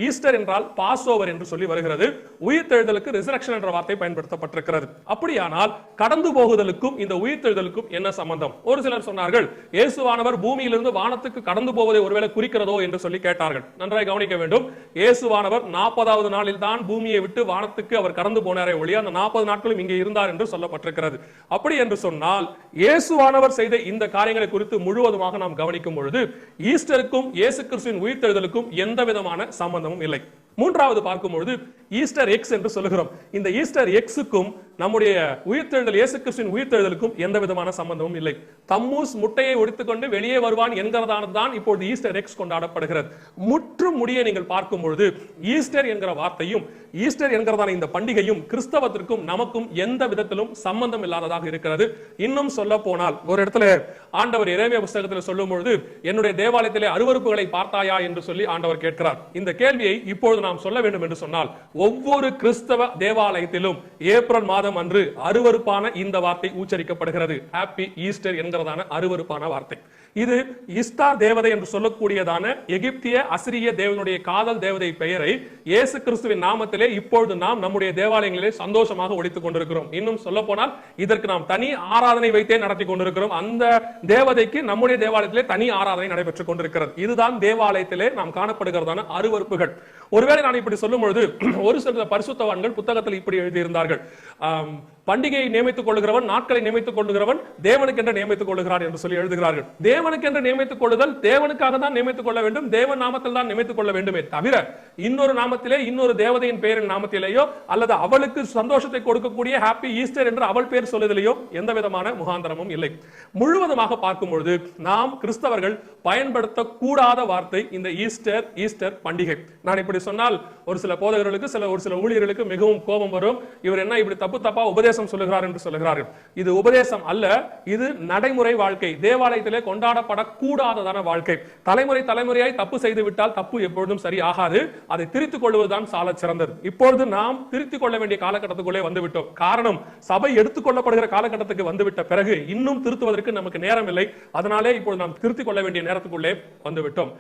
Easter என்றால் pass over என்று சொல்லி வருகிறது. உயிர்த்தெழுதலுக்கு ரிசரக்ஷன் என்ற வார்த்தை பயன்படுத்தப்பட்டிருக்கிறது. அப்படியானால் கடந்து போகுதலுக்கும் இந்த உயிர்த்தெழுதலுக்கும் என்ன சம்பந்தம்? ஒரு சிலர் சொன்னார்கள், இயேசுவானவர் பூமியிலிருந்து வானத்துக்கு கடந்து போவதை ஒருவேளை குறிக்கிறதோ என்று சொல்லி கேட்டார்கள். நன்றாய் கவனிக்க வேண்டும். இயேசுவானவர் 40வது நாளில் தான் பூமியை விட்டு வானத்துக்கு அவர் கடந்து போனாரே ஒழிய அந்த 40 நாட்களும் இங்கே இருந்தார் என்று சொல்லப்பட்டிருக்கிறது. அப்படி என்று சொன்னால் இயேசுவானவர் செய்த இந்த காரியங்களை குறித்து முழுவதுமாக நாம் கவனிக்கும் பொழுது ஈஸ்டருக்கும் இயேசு கிறிஸ்துவின் உயிர்த்தெழுதலுக்கும் எந்த விதமான சம்பந்தமும் இல்லை. மூன்றாவது பார்க்கும் பொழுது ஈஸ்டர் எக்ஸ் என்று சொல்லுகிறோம். இந்த ஈஸ்டர் எக்ஸுக்கும் நம்முடைய உயிர்த்தெழுதல் இயேசு கிறிஸ்துவின் உயிர்த்தெழுதலுக்கும் எந்த விதமான சம்பந்தமும் இல்லை. தம்மூஸ் முட்டையை ஒடித்துக்கொண்டு வெளியே வருவான் என்கிறதானதான் இப்பொழுது ஈஸ்டர் எக்ஸ் கொண்டாடப்படுகிறது. முற்றும் முடிய நீங்கள் பார்க்கும் பொழுது ஈஸ்டர் என்கிற வார்த்தையும் ஈஸ்டர் என்கிறதான இந்த பண்டிகையும் கிறிஸ்தவத்திற்கும் நமக்கும் எந்த விதத்திலும் சம்பந்தம் இல்லாததாக இருக்கிறது. இன்னும் சொல்ல போனால் ஒரு இடத்துல ஆண்டவர் எரேமியா புத்தகத்தில் சொல்லும் பொழுது என்னுடைய தேவாலயத்திலே அருவருப்புகளை பார்த்தாயா என்று சொல்லி ஆண்டவர் கேட்கிறார். இந்த கேள்வியை இப்பொழுது நாம் சொல்ல வேண்டும் என்று சொன்னால் ஒவ்வொரு கிறிஸ்தவ தேவாலயத்திலும் ஏப்ரல் மாதம் அன்று அருவருப்பான இந்த வார்த்தை உச்சரிக்கப்படுகிறது. ஹாப்பி ஈஸ்டர் என்கிறதான அருவருப்பான வார்த்தை. இது இஸ்தார் தேவதை என்று சொல்லக்கூடியதான எகிப்திய அசிரிய தேவனுடைய காதல் தேவதை பெயரை இயேசு கிறிஸ்துவின் நாமத்திலே இப்பொழுது நாம் நம்முடைய தேவாலயங்களிலே சந்தோஷமாக ஒழித்துக் கொண்டிருக்கிறோம். இன்னும் சொல்ல போனால் இதற்கு நாம் தனி ஆராதனை வைத்தே நடத்தி கொண்டிருக்கிறோம். அந்த தேவதைக்கு நம்முடைய தேவாலயத்திலே தனி ஆராதனை நடைபெற்றுக் கொண்டிருக்கிறது. இதுதான் தேவாலயத்திலே நாம் காணப்படுகிறதான அருவருப்புகள். ஒருவேளை நான் இப்படி சொல்லும் பொழுது ஒரு சில பரிசுத்தவான்கள் புத்தகத்தில் இப்படி எழுதியிருந்தார்கள், பண்டிகையை நியமித்துக் கொள்ளுகிறவன் நாட்களை நியமித்துக் கொள்ளுகிறவன் தேவனுக்கென்று நியமித்துக் கொள்ளுகிறார் என்று சொல்லி எழுதுகிறார்கள். தேவனுக்கென்று நியமித்துக் கொள்ளுதல் தேவனுக்காக தான் நியமித்துக் கொள்ள வேண்டும், தேவன் நாமத்தில் தான் நியமித்துக் கொள்ள வேண்டுமே தவிர இன்னொரு நாமத்திலே இன்னொரு தேவதையின் பெயரின் நாமத்திலேயோ அல்லது அவளுக்கு சந்தோஷத்தை கொடுக்கக்கூடிய ஹாப்பி ஈஸ்டர் என்று அவள் பெயர் சொல்லுதலையோ எந்த விதமான முகாந்தரமும் இல்லை. முழுவதுமாக பார்க்கும் பொழுது நாம் கிறிஸ்தவர்கள் பயன்படுத்தக்கூடாத வார்த்தை இந்த ஈஸ்டர் ஈஸ்டர் பண்டிகை. நான் இப்படி சொன்னால் ஒரு சில போதகர்களுக்கு ஒரு சில ஊழியர்களுக்கு மிகவும் கோபம் வரும். இவர் என்ன இப்படி தப்பு தப்பா உபதேசம் சொல்லுகிறார் என்று சொல்லுகிறார்கள். இது உபதேசம் அல்ல, இது நடைமுறை வாழ்க்கை. தேவாலயத்திலே கொண்டாடப்படக்கூடாததான வாழ்க்கை. தலைமுறை தலைமுறையாய் தப்பு செய்து விட்டால் தப்பு எப்பொழுதும் சரி ஆகாது. அதை திருத்திக் கொள்வதுதான் சால சிறந்தது. இப்பொழுது நாம் திருத்திக் கொள்ள வேண்டிய காலகட்டத்துக்குள்ளே வந்துவிட்டோம். காரணம், சபை எடுத்துக் கொள்ளப்படுகிற காலகட்டத்துக்கு வந்துவிட்ட பிறகு இன்னும் திருத்துவதற்கு நமக்கு நேரம் இல்லை. அதனாலே இப்பொழுது நாம் திருத்திக் கொள்ள வேண்டிய நேரத்துக்குள்ளே வந்துவிட்டோம்.